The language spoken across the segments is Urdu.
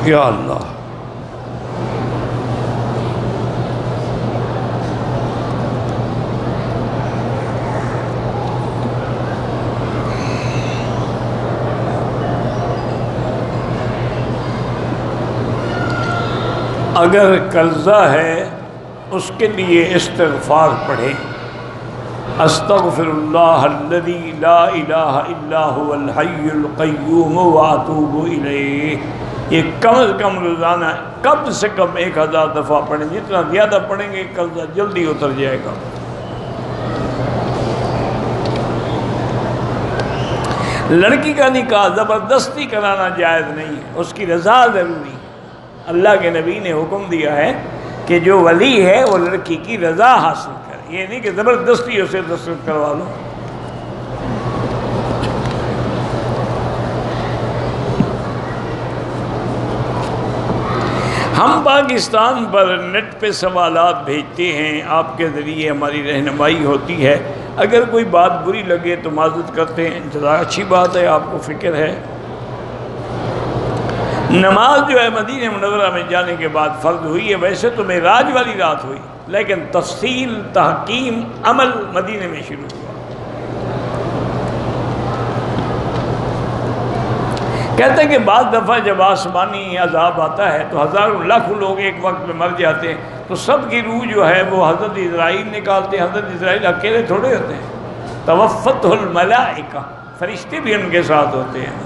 یا اللہ۔ اگر قرضہ ہے اس کے لیے استغفار پڑھیں، استغفر اللہ الذی لا الہ الا هو الحی القیوم واتوب الیہ، یہ کم از کم روزانہ کم سے کم 1000 دفعہ پڑھیں، جتنا زیادہ پڑھیں گے قرضہ جلدی اتر جائے گا۔ لڑکی کا نکاح زبردستی کرانا جائز نہیں ہے، اس کی رضا ضروری ہے۔ اللہ کے نبی نے حکم دیا ہے کہ جو ولی ہے وہ لڑکی کی رضا حاصل کرے، یہ نہیں کہ زبردستی اسے دستخط کروا لو۔ ہم پاکستان پر نیٹ پہ سوالات بھیجتے ہیں، آپ کے ذریعے ہماری رہنمائی ہوتی ہے، اگر کوئی بات بری لگے تو معذرت کرتے ہیں، انتظار اچھی بات ہے، آپ کو فکر ہے۔ نماز جو ہے مدینہ منورہ میں جانے کے بعد فرض ہوئی ہے، ویسے تو معراج والی رات ہوئی، لیکن تفصیل تحکیم عمل مدینہ میں شروع ہوا۔ کہتے ہیں کہ بعض دفعہ جب آسمانی عذاب آتا ہے تو ہزاروں لاکھوں لوگ ایک وقت میں مر جاتے ہیں، تو سب کی روح جو ہے وہ حضرت اسرائیل نکالتے ہیں۔ حضرت اسرائیل اکیلے تھوڑے ہوتے ہیں، توفتہ الملائکہ، فرشتے بھی ان کے ساتھ ہوتے ہیں۔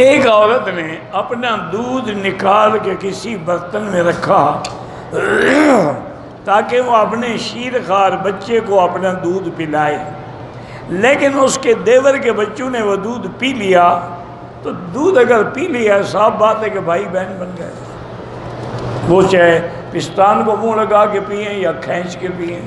ایک عورت نے اپنا دودھ نکال کے کسی برتن میں رکھا تاکہ وہ اپنے شیرخوار بچے کو اپنا دودھ پلائے، لیکن اس کے دیور کے بچوں نے وہ دودھ پی لیا، تو دودھ اگر پی لیا صاف بات ہے کہ بھائی بہن بن گئے، وہ چاہے پستان کو منہ لگا کے پئیں یا کھینچ کے پئیں۔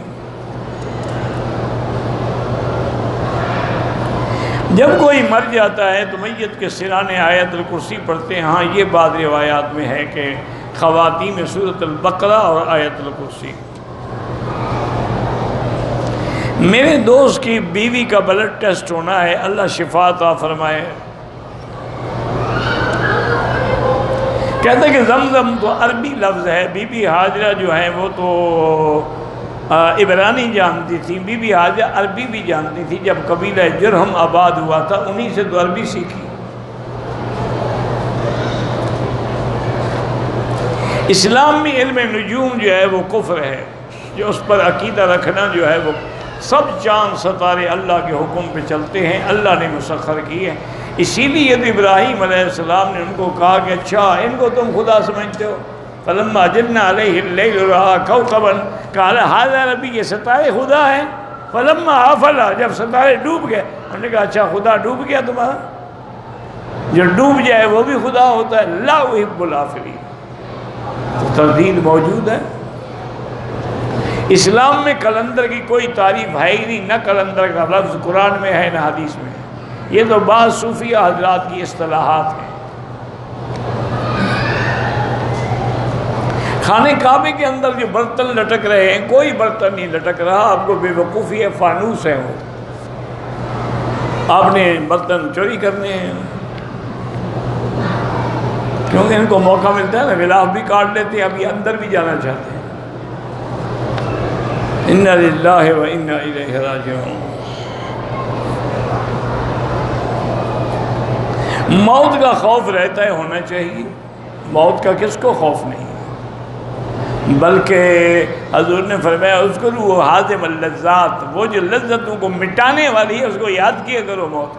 جب کوئی مر جاتا ہے تو میت کے سرانے آیت الکرسی پڑھتے ہیں۔ ہاں یہ بات روایات میں ہے کہ خواتین میں سورۃ البقرہ اور آیت الکرسی۔ میرے دوست کی بیوی کا بلڈ ٹیسٹ ہونا ہے، اللہ شفا عطا فرمائے۔ کہتے ہیں کہ زمزم تو عربی لفظ ہے، بی بی حاجرہ جو ہیں وہ تو عبرانی جانتی تھی، بی بی حاجرہ عربی بھی جانتی تھی۔ جب قبیلہ جرہم آباد ہوا تھا انہی سے تو عربی سیکھی۔ اسلام میں علم نجوم جو ہے وہ کفر ہے، جو اس پر عقیدہ رکھنا جو ہے وہ، سب چاند ستارے اللہ کے حکم پہ چلتے ہیں، اللہ نے مسخر کی ہے۔ اسی لیے تو ابراہیم علیہ السلام نے ان کو کہا کہ اچھا ان کو تم خدا سمجھتے ہو؟ فلما جن علیہ اللیل رأى کوكبا قال هذا ربی، یہ ستارے خدا ہیں۔ فلما افل، جب ستارے ڈوب گئے انہوں نے کہا اچھا خدا ڈوب گیا تمہارا؟ جو ڈوب جائے وہ بھی خدا ہوتا ہے، لا احب الآفلین۔ تردید موجود ہے۔ اسلام میں کلندر کی کوئی تعریف ہے ہی نہیں، نہ کلندر کا لفظ قرآن میں ہے نہ حدیث میں ہے، یہ تو بعض صوفیہ حضرات کی اصطلاحات ہیں۔ خانہ کعبے کے اندر جو برتن لٹک رہے ہیں، کوئی برتن نہیں لٹک رہا، آپ کو بے وقوفی ہے، فانوس ہے وہ، آپ نے برتن چوری کرنے ہیں، کیونکہ ان کو موقع ملتا ہے نا، غلاف بھی کاٹ لیتے ہیں، ابھی اندر بھی جانا چاہتے ہیں۔ انا للہ و انا الیہ راجعون۔ موت کا خوف رہتا ہے، ہونا چاہیے، موت کا کس کو خوف نہیں، بلکہ حضور نے فرمایا اذکروا حازم اللذات، وہ جو لذتوں کو مٹانے والی ہے اس کو یاد کیا کرو موت۔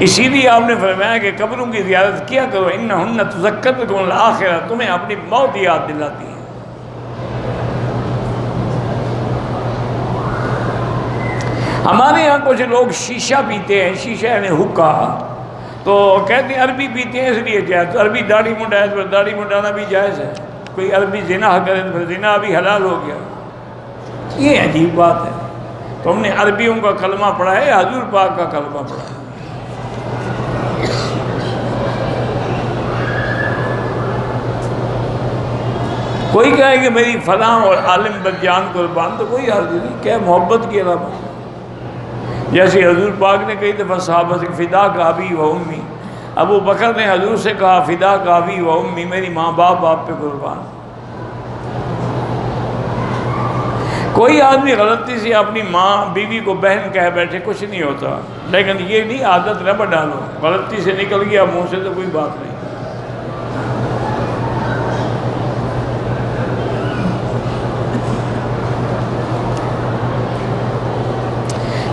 اسی لیے آپ نے فرمایا کہ قبروں کی زیارت کیا کرو، انہن تذکرکم الآخرہ، تمہیں اپنی موت یاد دلاتی ہے۔ ہمارے یہاں کچھ لوگ شیشہ پیتے ہیں، شیشہ یعنی حکا، تو کہتے ہیں عربی پیتے ہیں اس لیے جائز، تو عربی داڑھی منڈائے تو داڑھی منڈانا بھی جائز ہے، کوئی عربی زنا کرے تو زنا بھی حلال ہو گیا، یہ عجیب بات ہے۔ تو ہم نے عربیوں کا کلمہ پڑھا ہے، حضور پاک کا کلمہ پڑھا ہے۔ کوئی کہے کہ میری فلاں اور عالم پر جان قربان، تو کوئی حرج نہیں، کیا محبت کی علامت۔ جیسے حضور پاک نے کئی دفعہ صحابہ سے فدا کا ابی و امی، ابو بکر نے حضور سے کہا فدا کا ابی و امی، میری ماں باپ آپ پہ قربان۔ کوئی آدمی غلطی سے اپنی ماں بیوی کو بہن کہہ بیٹھے، کچھ نہیں ہوتا، لیکن یہ نہیں عادت نہ ڈالو، غلطی سے نکل گیا منہ سے تو کوئی بات نہیں۔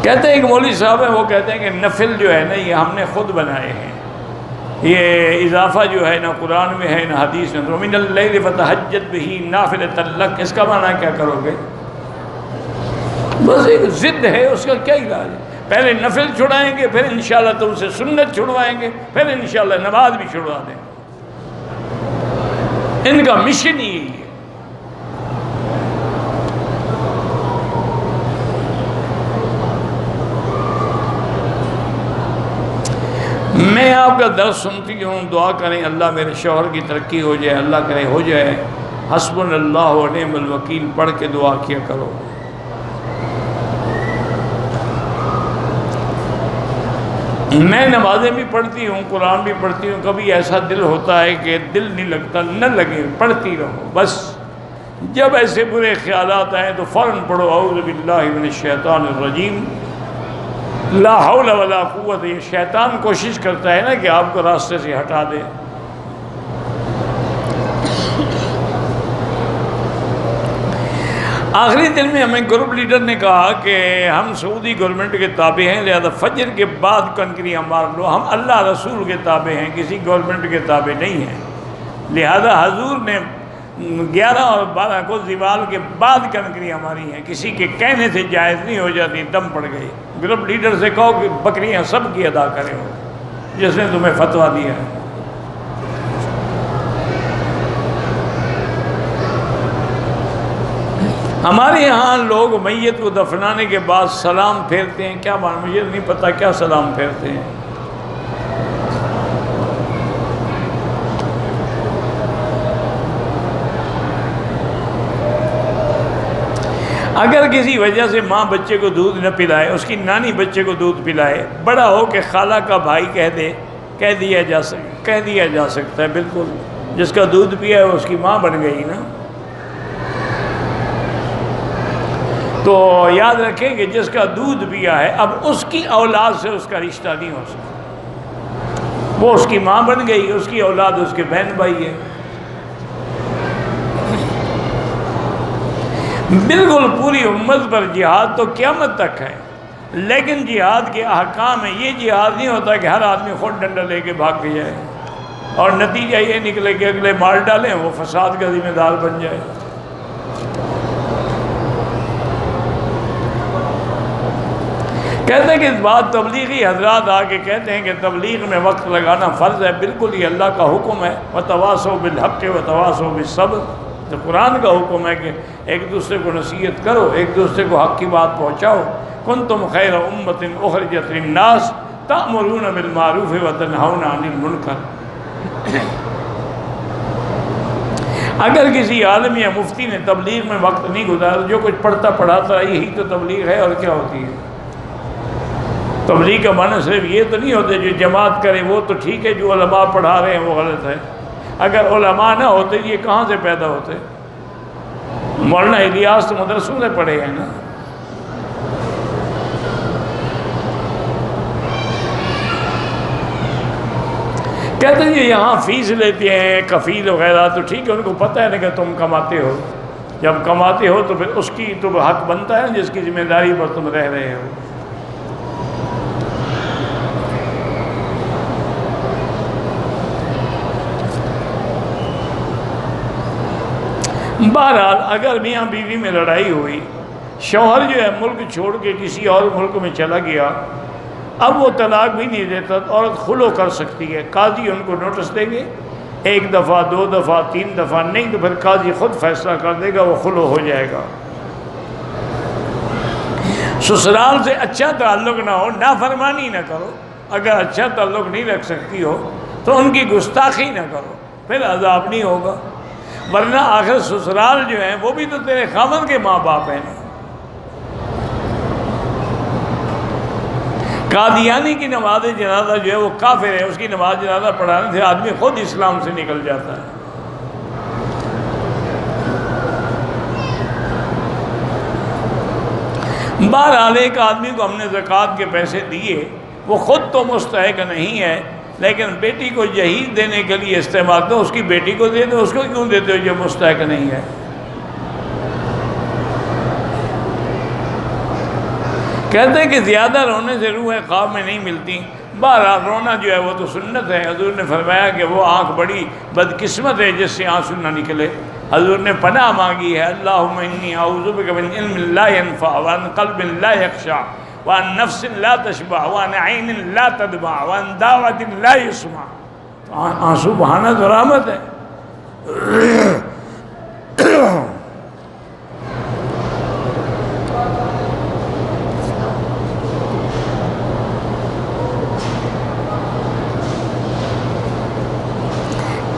کہتے ہیں ایک مولوی صاحب ہیں، وہ کہتے ہیں کہ نفل جو ہے نا یہ ہم نے خود بنائے ہیں، یہ اضافہ جو ہے نہ قرآن میں ہے نہ حدیث میں۔ وَمِنَ اللَّيْلِ فَتَهَجَّدْ بِهِ نَافِلَةً لَكَ، اس کا معنی کیا کرو گے؟ بس ایک ضد ہے، اس کا کیا علاج ہے؟ پہلے نفل چھڑائیں گے، پھر انشاءاللہ تم سے سنت چھڑوائیں گے، پھر انشاءاللہ نماز بھی چھڑوا دیں گے۔ ان کا مشن ہی یہی ہے۔ میں آپ کا درس سنتی ہوں، دعا کریں اللہ میرے شوہر کی ترقی ہو جائے، اللہ کرے ہو جائے، حسبنا اللہ و نعم الوکیل پڑھ کے دعا کیا کرو۔ میں نمازیں بھی پڑھتی ہوں، قرآن بھی پڑھتی ہوں، کبھی ایسا دل ہوتا ہے کہ دل نہیں لگتا، نہ لگے، پڑھتی رہو بس۔ جب ایسے برے خیالات آئیں تو فوراً پڑھو اعوذ باللہ من الشیطان الرجیم، لا حول ولا قوت۔ یہ شیطان کوشش کرتا ہے نا کہ آپ کو راستے سے ہٹا دے۔ آخری دن میں ہمیں گروپ لیڈر نے کہا کہ ہم سعودی گورنمنٹ کے تابع ہیں، لہذا فجر کے بعد کنکریاں مار لو، ہم اللہ رسول کے تابع ہیں، کسی گورنمنٹ کے تابع نہیں ہیں، لہذا حضور نے 11 اور 12 کو زوال کے بعد کنکریاں ماری ہیں، کسی کے کہنے سے جائز نہیں ہو جاتی، دم پڑ گئی۔ گروپ لیڈر سے کہو کہ بکریاں سب کی ادا کرے ہو جس نے تمہیں فتویٰ دیا ہے۔ ہمارے یہاں لوگ میت کو دفنانے کے بعد سلام پھیرتے ہیں، کیا مان، مجھے نہیں پتا کیا سلام پھیرتے ہیں۔ اگر کسی وجہ سے ماں بچے کو دودھ نہ پلائے، اس کی نانی بچے کو دودھ پلائے، بڑا ہو کہ خالہ کا بھائی کہہ دیا جا سکتا ہے، بالکل، جس کا دودھ پیا ہے اس کی ماں بن گئی نا۔ تو یاد رکھیں کہ جس کا دودھ پیا ہے اب اس کی اولاد سے اس کا رشتہ نہیں ہو سکتا، وہ اس کی ماں بن گئی، اس کی اولاد اس کے بہن بھائی ہے۔ بالکل پوری امت پر جہاد تو قیامت تک ہے، لیکن جہاد کے احکام میں یہ جہاد نہیں ہوتا کہ ہر آدمی خود ڈنڈا لے کے بھاگ کے جائے اور نتیجہ یہ نکلے کہ اگلے مار ڈالیں، وہ فساد کا ذمہ دار بن جائے۔ کہتے ہیں کہ اس بات تبلیغی حضرات آ کے کہتے ہیں کہ تبلیغ میں وقت لگانا فرض ہے، بالکل یہ اللہ کا حکم ہے، وَتَوَاصَوْا بِالْحَقِّ وَتَوَاصَوْا بِالصَّبْرِ، تو قرآن کا حکم ہے کہ ایک دوسرے کو نصیحت کرو، ایک دوسرے کو حق کی بات پہنچاؤ۔ كُنْتُمْ خَيْرَ أُمَّةٍ أُخْرِجَتْ لِلنَّاسِ تَأْمُرُونَ بِالْمَعْرُوفِ وَتَنْهَوْنَ عَنِ الْمُنْكَرِ۔ اگر کسی عالم یا مفتی نے تبلیغ میں وقت نہیں گزارا، جو کچھ پڑھتا پڑھاتا یہی تو تبلیغ ہے، اور کیا ہوتی ہے؟ تبلیغ کا معنی صرف یہ تو نہیں ہوتے جو جماعت کرے وہ تو ٹھیک ہے، جو علماء پڑھا رہے ہیں وہ غلط ہے۔ اگر علماء نہ ہوتے یہ کہاں سے پیدا ہوتے؟ مولانا الیاس تو مدرسوں سے پڑھے ہیں نا۔ کہتے ہیں یہاں فیس لیتے ہیں کفیل وغیرہ، تو ٹھیک ہے، ان کو پتہ ہے نا کہ تم کماتے ہو، جب کماتے ہو تو پھر اس کی تو حق بنتا ہے جس کی ذمہ داری پر تم رہ رہے ہو۔ بہرحال اگر میاں بیوی میں لڑائی ہوئی، شوہر جو ہے ملک چھوڑ کے کسی اور ملک میں چلا گیا، اب وہ طلاق بھی نہیں دیتا، عورت خلو کر سکتی ہے، قاضی ان کو نوٹس دیں گے، 1 دفعہ 2 دفعہ 3 دفعہ، نہیں تو پھر قاضی خود فیصلہ کر دے گا، وہ خلو ہو جائے گا۔ سسرال سے اچھا تعلق نہ ہو، نافرمانی نہ کرو، اگر اچھا تعلق نہیں رکھ سکتی ہو تو ان کی گستاخی نہ کرو، پھر عذاب نہیں ہوگا۔ ورنہ آخر سسرال جو ہیں وہ بھی تو تیرے خاوند کے ماں باپ ہیں نا۔ قادیانی کی نماز جنازہ جو ہے وہ کافر ہے، اس کی نماز جنازہ پڑھانے سے آدمی خود اسلام سے نکل جاتا ہے۔ بہرحال ایک آدمی کو ہم نے زکوٰۃ کے پیسے دیے، وہ خود تو مستحق نہیں ہے، لیکن بیٹی کو جہیز دینے کے لیے استعمال تو اس کی بیٹی کو دے دو، اس کو کیوں دیتے ہو جو مستحق نہیں ہے؟ کہتے ہیں کہ زیادہ رونے سے روح خواب میں نہیں ملتی۔ بہرحال رونا جو ہے وہ تو سنت ہے۔ حضور نے فرمایا کہ وہ آنکھ بڑی بدقسمت ہے جس سے آنسو نہ نکلے۔ حضور نے پناہ مانگی ہے، اللہم انی اعوذ بک من علم لا ينفع وعن قلب لا یخشع وعن نفس لا تشبع وعن عین لا تدمع وعن دعوت لا یسمع۔ آنسو بہانا تو رحمت ہے۔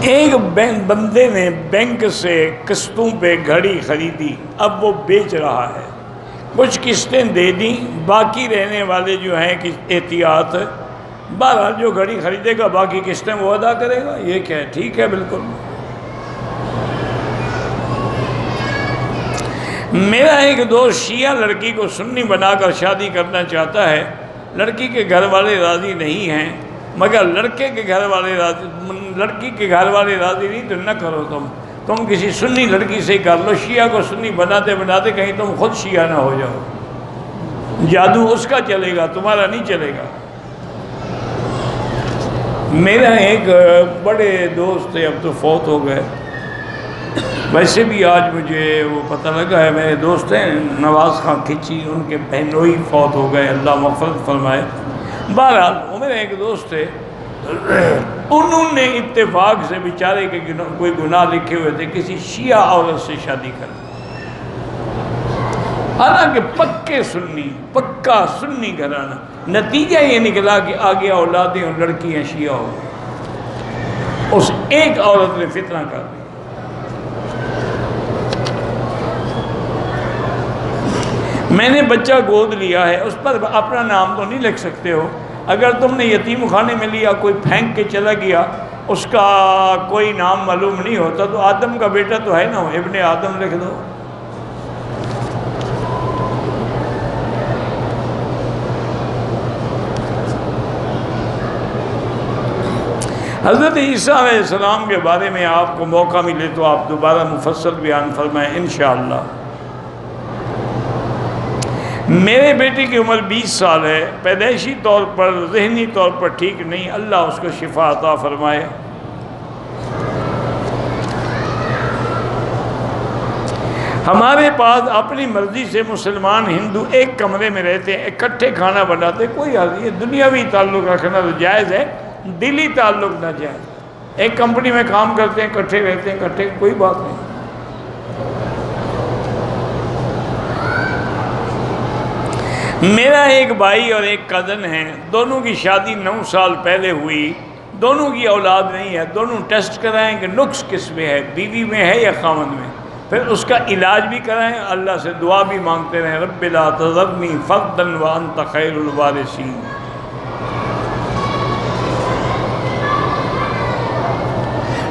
ایک بندے نے بینک سے قسطوں پہ گھڑی خریدی، اب وہ بیچ رہا ہے، کچھ قسطیں دے دیں، باقی رہنے والے جو ہیں کہ احتیاط، بہرحال جو گھڑی خریدے گا باقی قسطیں وہ ادا کرے گا، یہ کیا ہے؟ ٹھیک ہے بالکل۔ میرا ایک دوست شیعہ لڑکی کو سنی بنا کر شادی کرنا چاہتا ہے، لڑکی کے گھر والے راضی نہیں ہیں، مگر لڑکی کے گھر والے راضی نہیں تو نہ کرو، تم کسی سنی لڑکی سے کر لو، شیعہ کو سنی بناتے بناتے کہیں تم خود شیعہ نہ ہو جاؤ، جادو اس کا چلے گا، تمہارا نہیں چلے گا۔ میرا ایک بڑے دوست تھے، اب تو فوت ہو گئے، ویسے بھی آج مجھے وہ پتہ لگا ہے، میرے دوست ہیں نواز خان کھچی، ان کے بہنوئی فوت ہو گئے، اللہ مغفرت فرمائے۔ بہرحال وہ میرے ایک دوست تھے، انہوں نے اتفاق سے بیچارے کے کوئی گناہ لکھے ہوئے تھے، کسی شیعہ عورت سے شادی کر، حالانکہ پکا سنی گھرانہ، نتیجہ یہ نکلا کہ آگے اولادیں اور لڑکیاں شیعہ ہو گئی، اس ایک عورت نے فتنہ کر دیا۔ میں نے بچہ گود لیا ہے، اس پر اپنا نام تو نہیں لکھ سکتے ہو، اگر تم نے یتیم خانے میں لیا، کوئی پھینک کے چلا گیا، اس کا کوئی نام معلوم نہیں ہوتا، تو آدم کا بیٹا تو ہے نا، ابن آدم لکھ دو۔ حضرت عیسیٰ علیہ السلام کے بارے میں آپ کو موقع ملے تو آپ دوبارہ مفصل بیان فرمائیں انشاءاللہ۔ میرے بیٹے کی عمر 20 سال ہے، پیدائشی طور پر ذہنی طور پر ٹھیک نہیں، اللہ اس کو شفا عطا فرمائے۔ ہمارے پاس اپنی مرضی سے مسلمان ہندو ایک کمرے میں رہتے ہیں، اکٹھے کھانا بناتے، کوئی حال نہیں، دنیاوی تعلق رکھنا تو جائز ہے، دلی تعلق نہ جائز، ایک کمپنی میں کام کرتے ہیں، اکٹھے رہتے ہیں، اکٹھے، کوئی بات نہیں۔ میرا ایک بھائی اور ایک کزن ہیں، دونوں کی شادی 9 سال پہلے ہوئی، دونوں کی اولاد نہیں ہے، دونوں ٹیسٹ کرائیں کہ نقص کس میں ہے، بیوی میں ہے یا خاوند میں، پھر اس کا علاج بھی کرائیں، اللہ سے دعا بھی مانگتے رہیں، رب لا تذرنی فردا وانت خیر الوارثین۔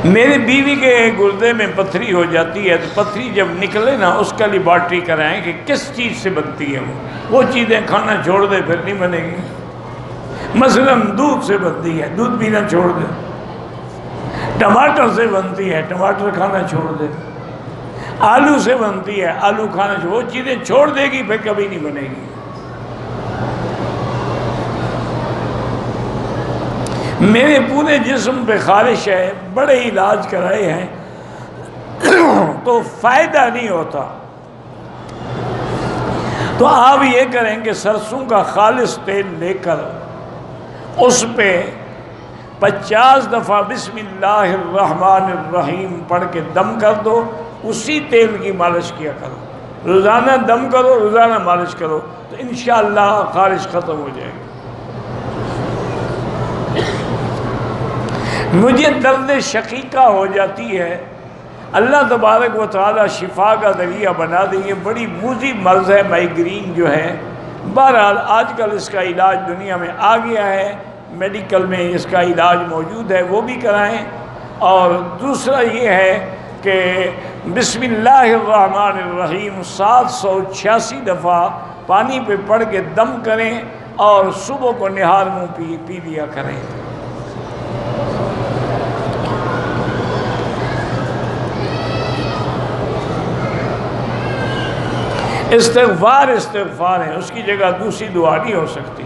میری بیوی کے گردے میں پتھری ہو جاتی ہے، تو پتھری جب نکلے نا اس کا لیبارٹری کرائیں کہ کس چیز سے بنتی ہے، وہ چیزیں کھانا چھوڑ دے پھر نہیں بنے گی، مثلاً دودھ سے بنتی ہے، دودھ پینا چھوڑ دے، ٹماٹر سے بنتی ہے، ٹماٹر کھانا چھوڑ دے، آلو سے بنتی ہے، آلو کھانا چھوڑ، وہ چیزیں چھوڑ دے گی پھر کبھی نہیں بنے گی۔ میرے پورے جسم پہ خارش ہے، بڑے علاج کرائے ہیں تو فائدہ نہیں ہوتا، تو آپ یہ کریں کہ سرسوں کا خالص تیل لے کر اس پہ 50 دفعہ بسم اللہ الرحمن الرحیم پڑھ کے دم کر دو، اسی تیل کی مالش کیا کرو، روزانہ دم کرو، روزانہ مالش کرو، تو انشاءاللہ خارش ختم ہو جائے گی۔ مجھے درد شقیقہ ہو جاتی ہے، اللہ تبارک و تعالی شفا کا ذریعہ بنا دیں۔ یہ بڑی موذی مرض ہے مائیگرین جو ہے۔ بہرحال آج کل اس کا علاج دنیا میں آ گیا ہے، میڈیکل میں اس کا علاج موجود ہے، وہ بھی کرائیں۔ اور دوسرا یہ ہے کہ بسم اللہ الرحمن الرحیم 786 دفعہ پانی پہ پڑھ کے دم کریں اور صبح کو نہار منہ پی لیا کریں۔ استغفار ہے، اس کی جگہ دوسری دعا نہیں ہو سکتی۔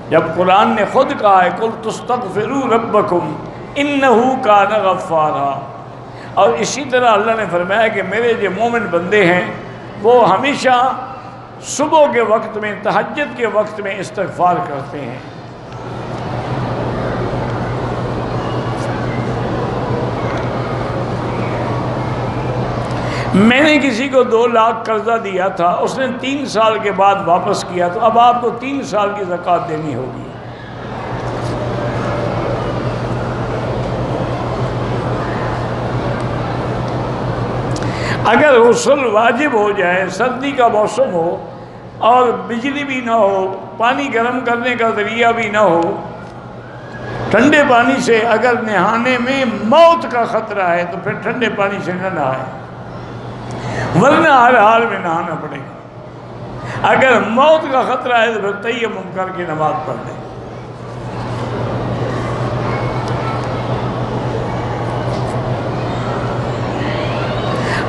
جب قرآن نے خود کہا ہے قُلْ تُسْتَغْفِرُوا رَبَّكُمْ إِنَّهُ كَانَ غَفَّارًا، اور اسی طرح اللہ نے فرمایا کہ میرے جو مومن بندے ہیں وہ ہمیشہ صبح کے وقت میں، تہجد کے وقت میں استغفار کرتے ہیں۔ میں نے کسی کو 2 لاکھ قرضہ دیا تھا، اس نے 3 سال کے بعد واپس کیا، تو اب آپ کو 3 سال کی زکوٰۃ دینی ہوگی۔ اگر غسل واجب ہو جائے، سردی کا موسم ہو اور بجلی بھی نہ ہو، پانی گرم کرنے کا ذریعہ بھی نہ ہو، ٹھنڈے پانی سے اگر نہانے میں موت کا خطرہ ہے تو پھر ٹھنڈے پانی سے نہ نہائے، ورنہ ہر حال میں نہانا پڑے گا۔ اگر موت کا خطرہ ہے تو پھر تیمم کر کے نماز پڑھ لیں۔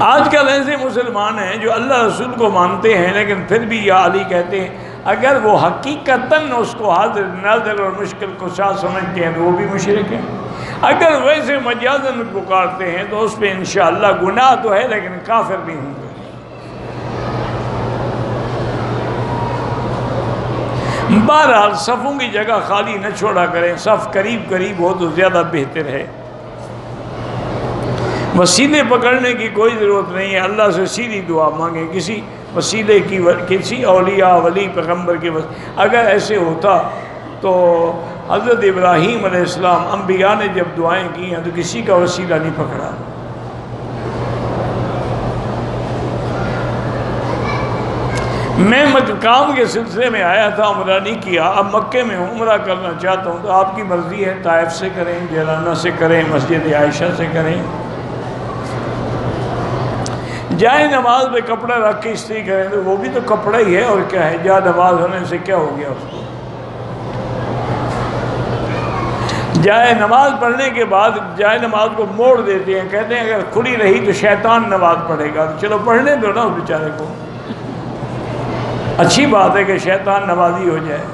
آج کل ایسے مسلمان ہیں جو اللہ رسول کو مانتے ہیں لیکن پھر بھی یا علی کہتے ہیں، اگر وہ حقیقتاً اس کو حاضر ناظر اور مشکل کشا سمجھتے ہیں تو وہ بھی مشرک ہیں۔ اگر ویسے مجازاً پکارتے ہیں تو اس پہ انشاءاللہ گناہ تو ہے لیکن کافر نہیں ہوں گے۔ بہرحال صفوں کی جگہ خالی نہ چھوڑا کریں، صف قریب قریب ہو تو زیادہ بہتر ہے۔ وسیلے پکڑنے کی کوئی ضرورت نہیں ہے، اللہ سے سیدھی دعا مانگیں، کسی وسیلے کی، کسی اولیاء ولی پیغمبر کے اگر ایسے ہوتا تو حضرت ابراہیم علیہ السلام انبیاء نے جب دعائیں کی ہیں تو کسی کا وسیلہ نہیں پکڑا۔ میں کام کے سلسلے میں آیا تھا، عمرہ نہیں کیا، اب مکے میں عمرہ کرنا چاہتا ہوں، تو آپ کی مرضی ہے، طائف سے کریں، جیرانہ سے کریں، مسجد عائشہ سے کریں۔ جائے نماز میں کپڑا رکھ کے استری کریں تو وہ بھی تو کپڑا ہی ہے، اور کیا ہے، جا نماز ہونے سے کیا ہو گیا اس کو۔ جائے نماز پڑھنے کے بعد جائے نماز کو موڑ دیتے ہیں، کہتے ہیں اگر کھلی رہی تو شیطان نماز پڑھے گا، چلو پڑھنے دو نا اس بیچارے کو، اچھی بات ہے کہ شیطان نمازی ہو جائے۔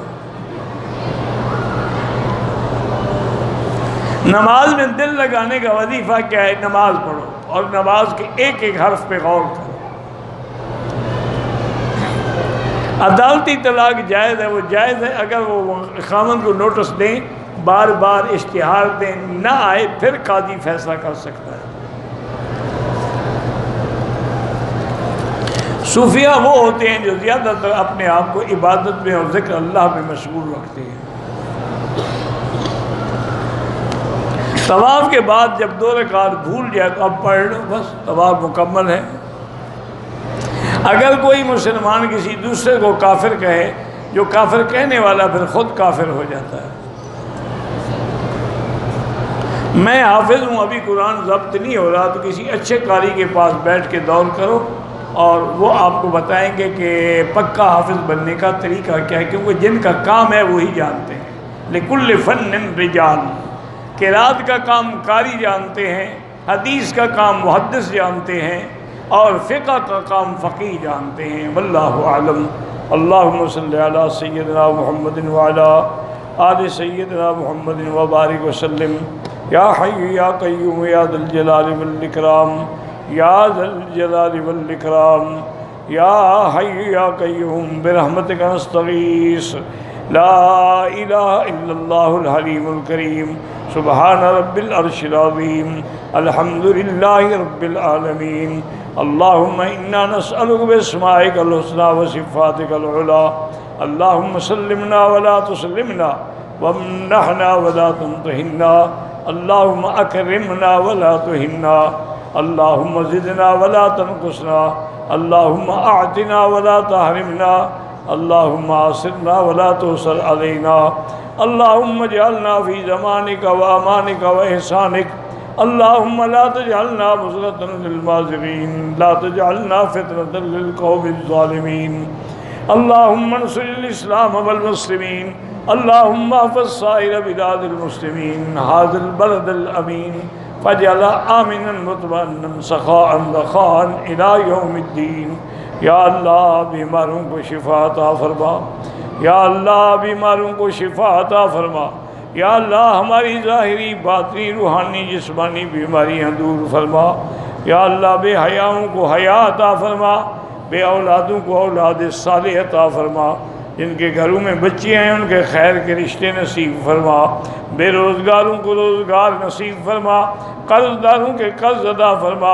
نماز میں دل لگانے کا وظیفہ کیا ہے؟ نماز پڑھو اور نماز کے ایک ایک حرف پہ غور کرو۔ عدالتی طلاق جائز ہے، وہ جائز ہے اگر وہ خاوند کو نوٹس دیں، بار بار اشتہار دیں، نہ آئے پھر قاضی فیصلہ کر سکتا ہے۔ صوفیہ وہ ہوتے ہیں جو زیادہ تر اپنے آپ کو عبادت میں اور ذکر اللہ میں مشغول رکھتے ہیں۔ طواف کے بعد جب 2 رکعت بھول جائے تو اب پڑھ لو، بس طواف مکمل ہے۔ اگر کوئی مسلمان کسی دوسرے کو کافر کہے، جو کافر کہنے والا پھر خود کافر ہو جاتا ہے۔ میں حافظ ہوں، ابھی قرآن ضبط نہیں ہو رہا، تو کسی اچھے قاری کے پاس بیٹھ کے دور کرو اور وہ آپ کو بتائیں گے کہ پکا حافظ بننے کا طریقہ کیا ہے، کیونکہ جن کا کام ہے وہی جانتے ہیں۔ لِكُلِّ فَنٍ رِجَالٌ، قرات کا کام قاری جانتے ہیں، حدیث کا کام محدث جانتے ہیں، اور فقہ کا کام فقیہ جانتے ہیں۔ واللہ اعلم۔ اللہم صلی علی سیدنا محمد وعلی آل سیدنا محمد وبارک وسلم۔ یا حی یا قیوم یا ذا الجلال والاکرام، یا ذا الجلال والاکرام، یا حی یا قیوم برحمتک نستغیث، لا الہ الا اللہ الحلیم الکریم، سبحان رب العرش العظیم، الحمدللہ رب العالمین۔ اللہم انا نسألک باسمائک الحسنى وصفاتک العلی، اللہم سلمنا ولا تسلمنا، وامنحنا ولا تمتحنا، اللہم اکرمنا ولا تہنا، اللہم زدنا ولا تنقصنا، اللہم اعطنا ولا تحرمنا، اللہم آسرنا ولا تؤثر علینا، اللہم اجعلنا فی زمانک و امانک و احسانک، اللہم لا تجعلنا مضلة للماظرین، لا تجعلنا فتنة للقوم الظالمین، اللہم انصر الاسلام والمسلمین، اللہم احفظ سائر بلاد المسلمین، هذا البلد الامین فاجعل آمنا مطمئنا سخاء رخاء الى یوم الدین۔ یا اللہ بیماروں کو شفا عطا فرما، یا اللہ بیماروں کو شفا عطا فرما، یا اللہ ہماری ظاہری باطنی روحانی جسمانی بیماریاں دور فرما، یا اللہ بے حیاؤں کو حیا عطا فرما، بے اولادوں کو اولاد صالح عطا فرما، جن کے گھروں میں بچے ہیں ان کے خیر کے رشتے نصیب فرما، بے روزگاروں کو روزگار نصیب فرما، قرض داروں کے قرض ادا فرما،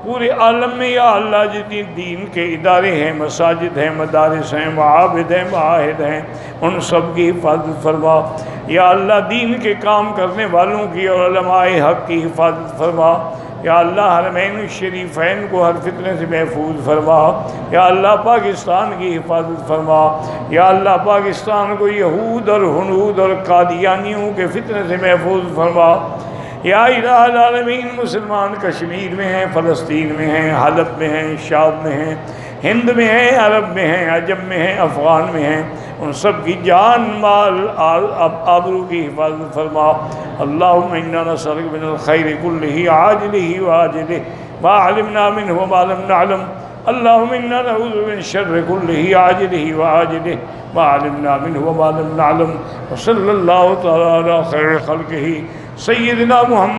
پورے عالم میں یا اللہ جتنی دین کے ادارے ہیں، مساجد ہیں، مدارس ہیں، معابد ہیں، معاہد ہیں، ان سب کی حفاظت فرما، یا اللہ دین کے کام کرنے والوں کی اور علماء حق کی حفاظت فرما، یا اللہ حرمین الشریفین کو ہر فتنے سے محفوظ فرما، یا اللہ پاکستان کی حفاظت فرما، یا اللہ پاکستان کو یہود اور ہنود اور قادیانیوں کے فتنے سے محفوظ فرما، یا الہ العالمین مسلمان کشمیر میں ہیں، فلسطین میں ہیں، حلب میں ہیں، شام میں ہیں، ہند میں ہیں، عرب میں ہیں، عجم میں ہیں، افغان میں ہیں، ان سب کی جان مال آبرو کی حفاظت فرما۔ اللہم انا نسألک من الخیر کلہ عاجلہ وآجلہ ما علمنا منہ وما لم نعلم، اللہم انا نعوذ من شر کلہ عاجلہ وآجلہ ما علمنا منہ وما لم نعلم، وصلی اللہ تعالی علی خیر خلقہ سیدنا محمد